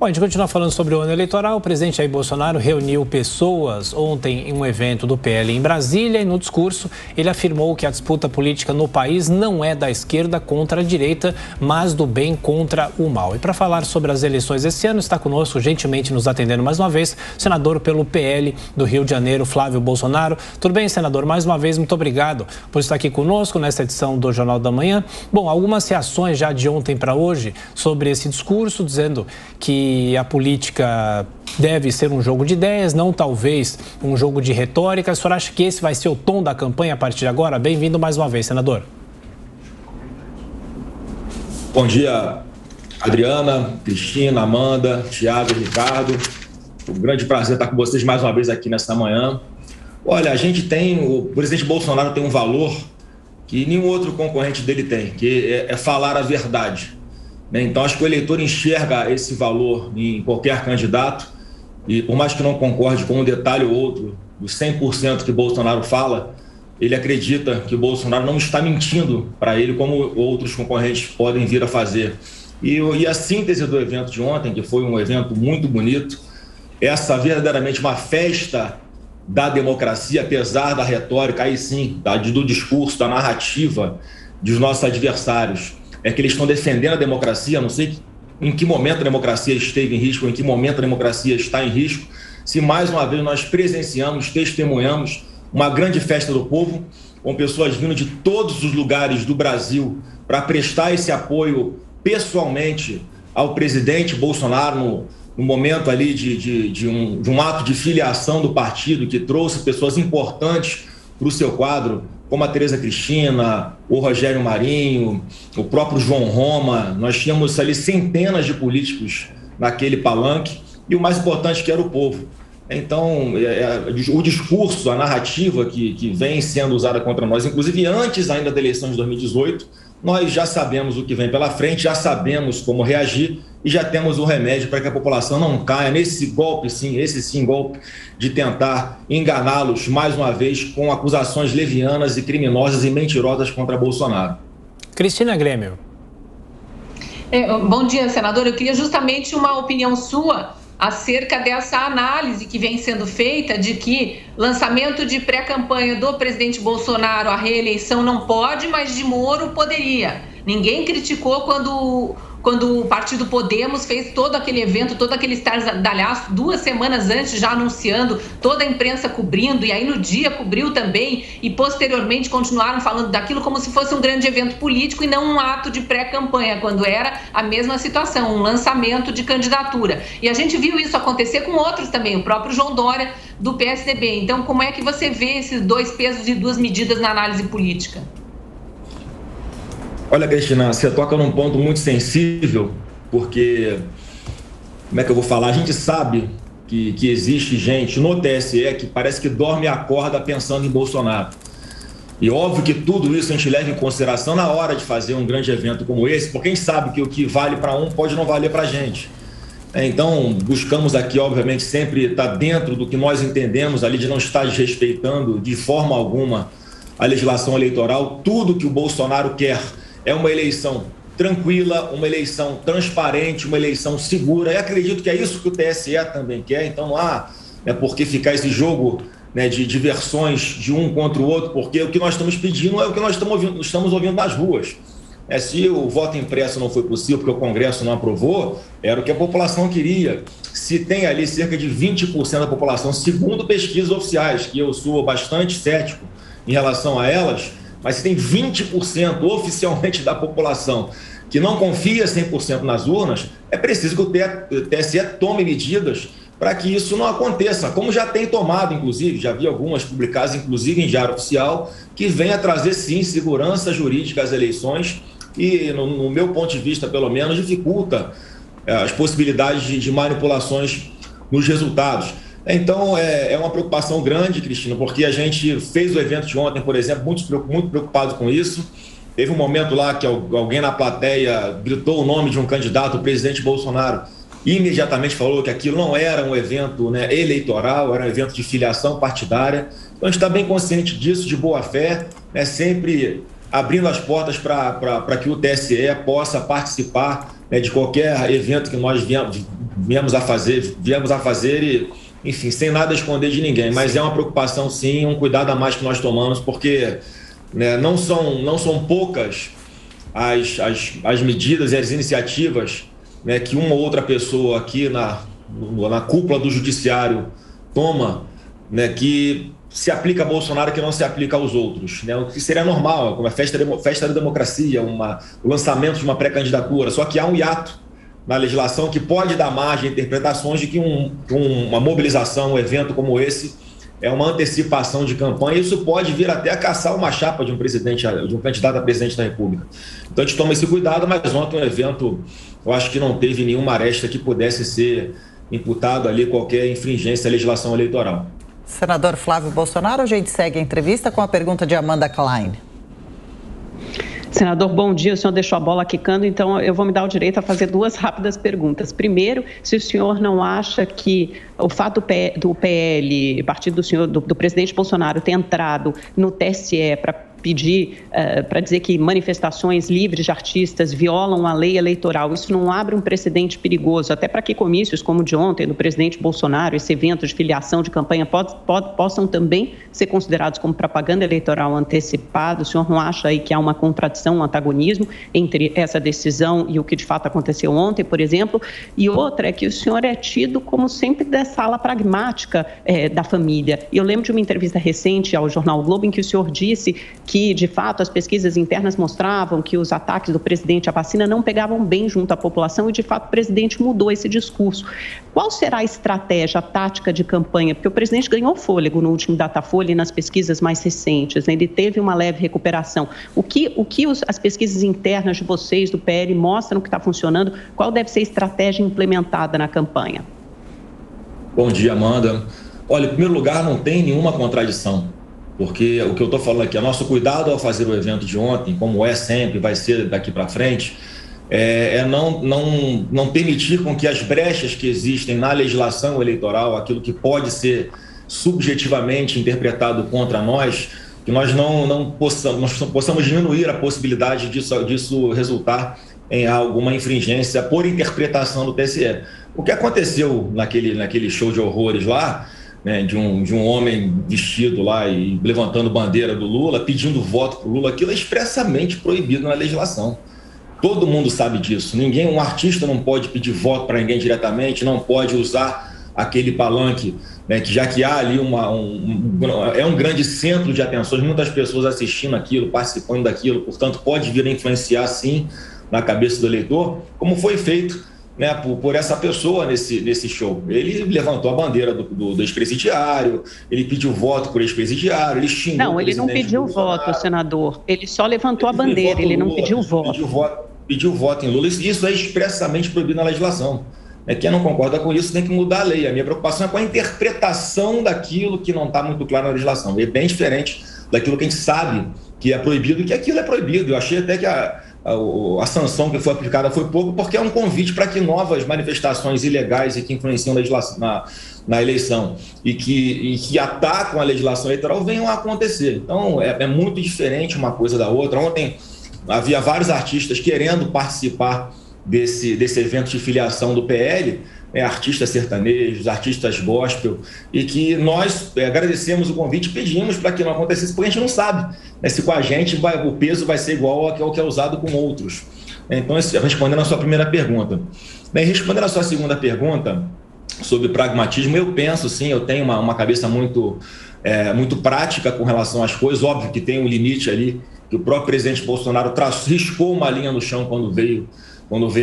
Bom, a gente continua falando sobre o ano eleitoral. O presidente Jair Bolsonaro reuniu pessoas ontem em um evento do PL em Brasília e no discurso ele afirmou que a disputa política no país não é da esquerda contra a direita, mas do bem contra o mal. E para falar sobre as eleições esse ano, está conosco, gentilmente nos atendendo mais uma vez, o senador pelo PL do Rio de Janeiro, Flávio Bolsonaro. Tudo bem, senador? Mais uma vez, muito obrigado por estar aqui conosco nesta edição do Jornal da Manhã. Bom, algumas reações já de ontem para hoje sobre esse discurso, dizendo que a política deve ser um jogo de ideias, não talvez um jogo de retórica. O senhor acha que esse vai ser o tom da campanha a partir de agora? Bem-vindo mais uma vez, senador. Bom dia, Adriana, Cristina, Amanda, Thiago e Ricardo. Um grande prazer estar com vocês mais uma vez aqui nesta manhã. Olha, o presidente Bolsonaro tem um valor que nenhum outro concorrente dele tem, que é falar a verdade. Então, acho que o eleitor enxerga esse valor em qualquer candidato e, por mais que não concorde com um detalhe ou outro dos 100% que Bolsonaro fala, ele acredita que o Bolsonaro não está mentindo para ele como outros concorrentes podem vir a fazer. E a síntese do evento de ontem, que foi um evento muito bonito, essa verdadeiramente uma festa da democracia, apesar da retórica, aí sim, do discurso, da narrativa dos nossos adversários, é que eles estão defendendo a democracia. Não sei em que momento a democracia esteve em risco, em que momento a democracia está em risco, se mais uma vez nós presenciamos, testemunhamos uma grande festa do povo, com pessoas vindo de todos os lugares do Brasil para prestar esse apoio pessoalmente ao presidente Bolsonaro no momento ali de um ato de filiação do partido que trouxe pessoas importantes para o seu quadro, como a Tereza Cristina, o Rogério Marinho, o próprio João Roma. Nós tínhamos ali centenas de políticos naquele palanque e o mais importante que era o povo. Então, o discurso, a narrativa que vem sendo usada contra nós, inclusive antes ainda da eleição de 2018, nós já sabemos o que vem pela frente, já sabemos como reagir e já temos um remédio para que a população não caia nesse golpe, esse golpe de tentar enganá-los mais uma vez com acusações levianas e criminosas e mentirosas contra Bolsonaro. Cristina Grêmio. Bom dia, senador. Eu queria justamente uma opinião sua acerca dessa análise que vem sendo feita de que lançamento de pré-campanha do presidente Bolsonaro, a reeleição não pode, mas de Moro poderia. Ninguém criticou quando o partido Podemos fez todo aquele evento, todo aquele estardalhaço 2 semanas antes, já anunciando, toda a imprensa cobrindo, e aí no dia cobriu também, e posteriormente continuaram falando daquilo como se fosse um grande evento político e não um ato de pré-campanha, quando era a mesma situação, um lançamento de candidatura. E a gente viu isso acontecer com outros também, o próprio João Dória, do PSDB. Então, como é que você vê esses 2 pesos e 2 medidas na análise política? Olha, Cristina, você toca num ponto muito sensível, porque, como é que eu vou falar? A gente sabe que existe gente no TSE que parece que dorme e acorda pensando em Bolsonaro. E óbvio que tudo isso a gente leva em consideração na hora de fazer um grande evento como esse, porque a gente sabe que o que vale para um pode não valer para a gente. Então, buscamos aqui, obviamente, sempre estar dentro do que nós entendemos ali, de não estar desrespeitando de forma alguma a legislação eleitoral. Tudo que o Bolsonaro quer é uma eleição tranquila, uma eleição transparente, uma eleição segura. E acredito que é isso que o TSE também quer. Então não há por que ficar esse jogo, né, de versões de um contra o outro, porque o que nós estamos pedindo é o que nós estamos ouvindo nas ruas. Se o voto impresso não foi possível porque o Congresso não aprovou, era o que a população queria. Se tem ali cerca de 20% da população, segundo pesquisas oficiais, que eu sou bastante cético em relação a elas, mas se tem 20% oficialmente da população que não confia 100% nas urnas, é preciso que o TSE tome medidas para que isso não aconteça, como já tem tomado, inclusive, já vi algumas publicadas, inclusive em Diário Oficial, que vem a trazer, sim, segurança jurídica às eleições e, no meu ponto de vista, pelo menos, dificulta as possibilidades de manipulações nos resultados. Então, é uma preocupação grande, Cristina, porque a gente fez o evento de ontem, por exemplo, muito preocupado com isso. Teve um momento lá que alguém na plateia gritou o nome de um candidato, o presidente Bolsonaro, e imediatamente falou que aquilo não era um evento, né, eleitoral, era um evento de filiação partidária. Então, a gente está bem consciente disso, de boa fé, né, sempre abrindo as portas para que o TSE possa participar, né, de qualquer evento que nós viemos a fazer e, enfim, sem nada esconder de ninguém. Mas é uma preocupação, sim, um cuidado a mais que nós tomamos, porque, né, não são poucas as medidas e as iniciativas, né, que uma ou outra pessoa aqui na cúpula do judiciário toma, né, que se aplica a Bolsonaro, que não se aplica aos outros, né? O que seria normal, como a festa da democracia, o lançamento de uma pré-candidatura, só que há um hiato na legislação que pode dar margem a interpretações de que uma mobilização, um evento como esse, é uma antecipação de campanha, e isso pode vir até a caçar uma chapa de um candidato a presidente da República. Então a gente toma esse cuidado, mas ontem o evento, eu acho que não teve nenhuma aresta que pudesse ser imputado ali qualquer infringência à legislação eleitoral. Senador Flávio Bolsonaro, a gente segue a entrevista com a pergunta de Amanda Klein. Senador, bom dia. O senhor deixou a bola quicando, então eu vou me dar o direito a fazer duas rápidas perguntas. Primeiro, se o senhor não acha que o fato do PL, partido do senhor, do presidente Bolsonaro, ter entrado no TSE para pedir, para dizer que manifestações livres de artistas violam a lei eleitoral, isso não abre um precedente perigoso, até para que comícios como o de ontem, do presidente Bolsonaro, esse evento de filiação de campanha, possam também ser considerados como propaganda eleitoral antecipada? O senhor não acha aí que há uma contradição, um antagonismo entre essa decisão e o que de fato aconteceu ontem, por exemplo? E outra é que o senhor é tido como sempre dessa ala pragmática da família. E eu lembro de uma entrevista recente ao jornal o Globo em que o senhor disse que, de fato, as pesquisas internas mostravam que os ataques do presidente à vacina não pegavam bem junto à população e, de fato, o presidente mudou esse discurso. Qual será a estratégia, a tática de campanha? Porque o presidente ganhou fôlego no último Datafolha e nas pesquisas mais recentes, né? Ele teve uma leve recuperação. O que as pesquisas internas de vocês, do PL, mostram que está funcionando? Qual deve ser a estratégia implementada na campanha? Bom dia, Amanda. Olha, em primeiro lugar, não tem nenhuma contradição. Porque o que eu estou falando aqui, o nosso cuidado ao fazer o evento de ontem, como é sempre, vai ser daqui para frente, é não permitir com que as brechas que existem na legislação eleitoral, aquilo que pode ser subjetivamente interpretado contra nós, que nós não possamos diminuir a possibilidade disso resultar em alguma infringência por interpretação do TSE. O que aconteceu naquele show de horrores lá, né, de um homem vestido lá e levantando bandeira do Lula, pedindo voto para o Lula, aquilo é expressamente proibido na legislação. Todo mundo sabe disso. Um artista não pode pedir voto para ninguém diretamente, não pode usar aquele palanque, né, que já que há ali é um grande centro de atenções, muitas pessoas assistindo aquilo, participando daquilo, portanto pode vir a influenciar sim na cabeça do eleitor, como foi feito, né, por essa pessoa nesse show. Ele levantou a bandeira do ex-presidiário, ele pediu voto por ex-presidiário, ele xingou. Não, ele não pediu voto, senador. Ele só levantou a bandeira, ele não pediu voto. Pediu voto em Lula. Isso é expressamente proibido na legislação. Quem não concorda com isso tem que mudar a lei. A minha preocupação é com a interpretação daquilo que não está muito claro na legislação. É bem diferente daquilo que a gente sabe que é proibido, que aquilo é proibido. Eu achei até que a sanção que foi aplicada foi pouco, porque é um convite para que novas manifestações ilegais e que influenciam na eleição e que atacam a legislação eleitoral venham a acontecer. Então, é muito diferente uma coisa da outra. Ontem havia vários artistas querendo participar desse evento de filiação do PL, artistas sertanejos, artistas gospel, e que nós agradecemos o convite e pedimos para que não acontecesse, porque a gente não sabe, né, se com a gente o peso vai ser igual ao que é usado com outros. Então, respondendo a sua primeira pergunta. Respondendo a sua segunda pergunta sobre pragmatismo, eu penso sim, eu tenho uma cabeça muito prática com relação às coisas. Óbvio que tem um limite ali, que o próprio presidente Bolsonaro riscou uma linha no chão quando veio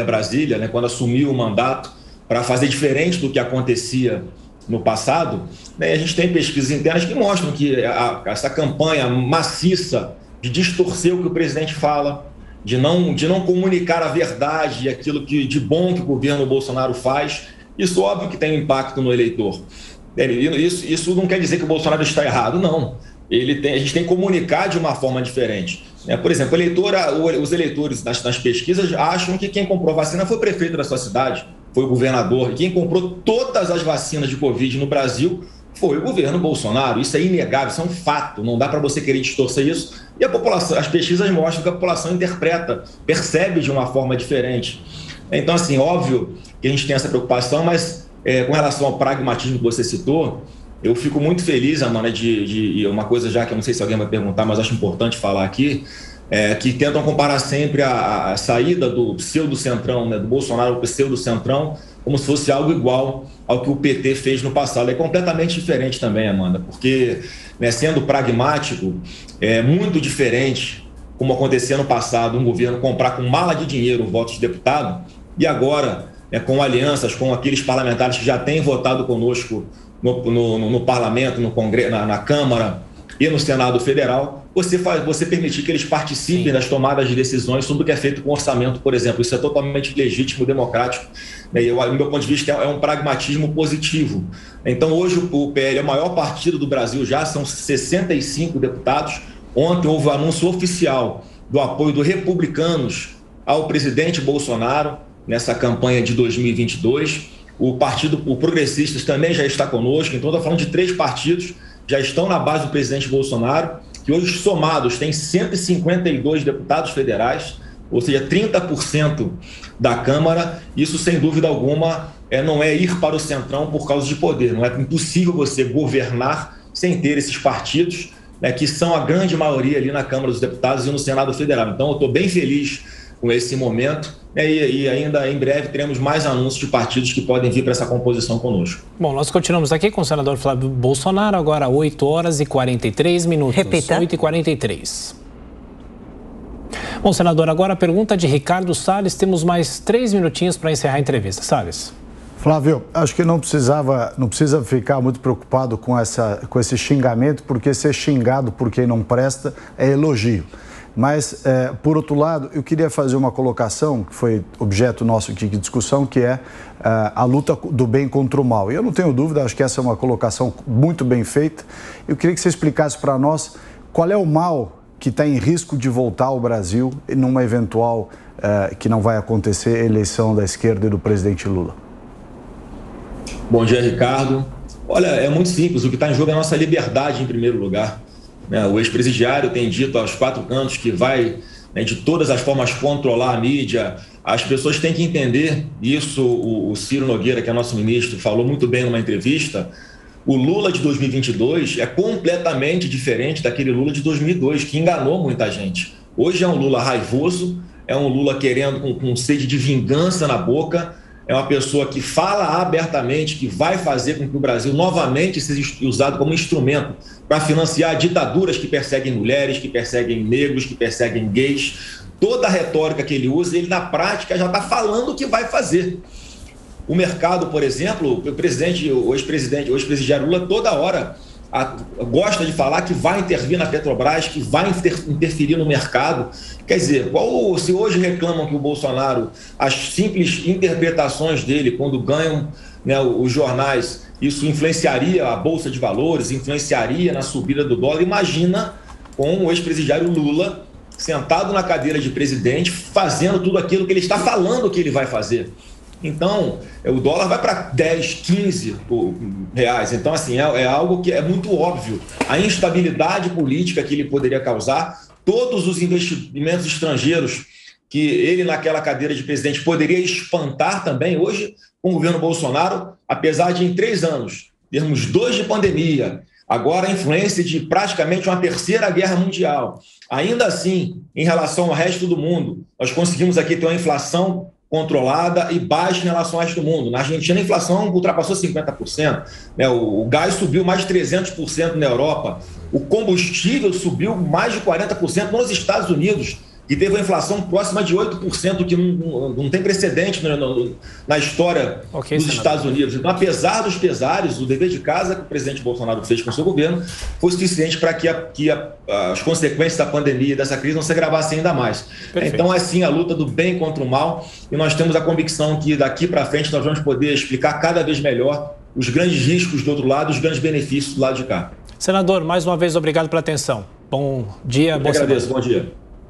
a Brasília, né, quando assumiu o mandato, para fazer diferente do que acontecia no passado. A gente tem pesquisas internas que mostram que essa campanha maciça de distorcer o que o presidente fala, de não comunicar a verdade e aquilo de bom que o governo Bolsonaro faz, isso óbvio que tem impacto no eleitor. Isso não quer dizer que o Bolsonaro está errado, não. A gente tem que comunicar de uma forma diferente. Por exemplo, os eleitores nas pesquisas acham que quem comprou vacina foi o prefeito da sua cidade, foi o governador, e quem comprou todas as vacinas de Covid no Brasil foi o governo Bolsonaro. Isso é inegável, isso é um fato, não dá para você querer distorcer isso. E a população, as pesquisas mostram que a população percebe de uma forma diferente Então, assim, óbvio que a gente tem essa preocupação, mas com relação ao pragmatismo que você citou, eu fico muito feliz, Amanda, de uma coisa já que eu não sei se alguém vai perguntar, mas acho importante falar aqui, que tentam comparar sempre a saída do pseudo-centrão, né, do Bolsonaro, o pseudo-centrão, como se fosse algo igual ao que o PT fez no passado. É completamente diferente também, Amanda, porque, né, sendo pragmático, é muito diferente, como acontecia no passado, um governo comprar com mala de dinheiro votos de deputado, e agora, com alianças com aqueles parlamentares que já têm votado conosco no parlamento, no Congresso, na Câmara e no Senado Federal, você permitir que eles participem das tomadas de decisões sobre o que é feito com o orçamento, por exemplo. Isso é totalmente legítimo, democrático. E, do meu ponto de vista, é um pragmatismo positivo. Então, hoje, o PL é o maior partido do Brasil já, são 65 deputados. Ontem houve o anúncio oficial do apoio dos republicanos ao presidente Bolsonaro nessa campanha de 2022. O Progressistas também já está conosco. Então, estou falando de 3 partidos já estão na base do presidente Bolsonaro, que hoje somados tem 152 deputados federais, ou seja, 30% da Câmara. Isso, sem dúvida alguma, não é ir para o centrão por causa de poder. Não é impossível você governar sem ter esses partidos, né, que são a grande maioria ali na Câmara dos Deputados e no Senado Federal. Então, eu estou bem feliz com esse momento, e ainda em breve teremos mais anúncios de partidos que podem vir para essa composição conosco. Bom, nós continuamos aqui com o senador Flávio Bolsonaro, agora 8h43. Repita. 8h43. Bom, senador, agora a pergunta de Ricardo Salles. Temos mais 3 minutinhos para encerrar a entrevista. Salles. Flávio, acho que não precisa ficar muito preocupado com esse xingamento, porque ser xingado por quem não presta é elogio. Mas, por outro lado, eu queria fazer uma colocação, que foi objeto nosso aqui de discussão, que é a luta do bem contra o mal. E eu não tenho dúvida, acho que essa é uma colocação muito bem feita. Eu queria que você explicasse para nós qual é o mal que está em risco de voltar ao Brasil numa eventual, que não vai acontecer, eleição da esquerda e do presidente Lula. Bom dia, Ricardo. Olha, é muito simples, o que está em jogo é a nossa liberdade em primeiro lugar. O ex-presidiário tem dito aos 4 cantos que vai, de todas as formas, controlar a mídia. As pessoas têm que entender isso. O Ciro Nogueira, que é nosso ministro, falou muito bem numa entrevista. O Lula de 2022 é completamente diferente daquele Lula de 2002, que enganou muita gente. Hoje é um Lula raivoso, é um Lula querendo com sede de vingança na boca. É uma pessoa que fala abertamente que vai fazer com que o Brasil novamente seja usado como instrumento para financiar ditaduras que perseguem mulheres, que perseguem negros, que perseguem gays. Toda a retórica que ele usa, ele na prática já está falando o que vai fazer. O mercado, por exemplo, o ex-presidiário Lula toda hora gosta de falar que vai intervir na Petrobras, que vai interferir no mercado. Quer dizer, se hoje reclamam que o Bolsonaro, as simples interpretações dele, quando ganham, os jornais, isso influenciaria a Bolsa de Valores, influenciaria na subida do dólar, imagina com o ex-presidiário Lula sentado na cadeira de presidente, fazendo tudo aquilo que ele está falando que ele vai fazer. Então, o dólar vai para 10, 15 reais. Então, assim, é algo que é muito óbvio. A instabilidade política que ele poderia causar, todos os investimentos estrangeiros que ele, naquela cadeira de presidente, poderia espantar também. Hoje, com o governo Bolsonaro, apesar de em 3 anos termos 2 de pandemia, agora a influência de praticamente uma 3ª guerra mundial, ainda assim, em relação ao resto do mundo, nós conseguimos aqui ter uma inflação controlada e baixa em relação ao resto do mundo. Na Argentina, a inflação ultrapassou 50%. O gás subiu mais de 300% na Europa. O combustível subiu mais de 40% nos Estados Unidos, que teve uma inflação próxima de 8%, que não tem precedente na história dos Estados Unidos. Então, apesar dos pesares, o dever de casa que o presidente Bolsonaro fez com o seu governo foi suficiente para que as consequências da pandemia e dessa crise não se agravassem ainda mais. Perfeito. Então, é sim a luta do bem contra o mal, e nós temos a convicção que daqui para frente nós vamos poder explicar cada vez melhor os grandes riscos do outro lado, os grandes benefícios do lado de cá. Senador, mais uma vez, obrigado pela atenção. Bom dia, boa semana. Agradeço, bom dia.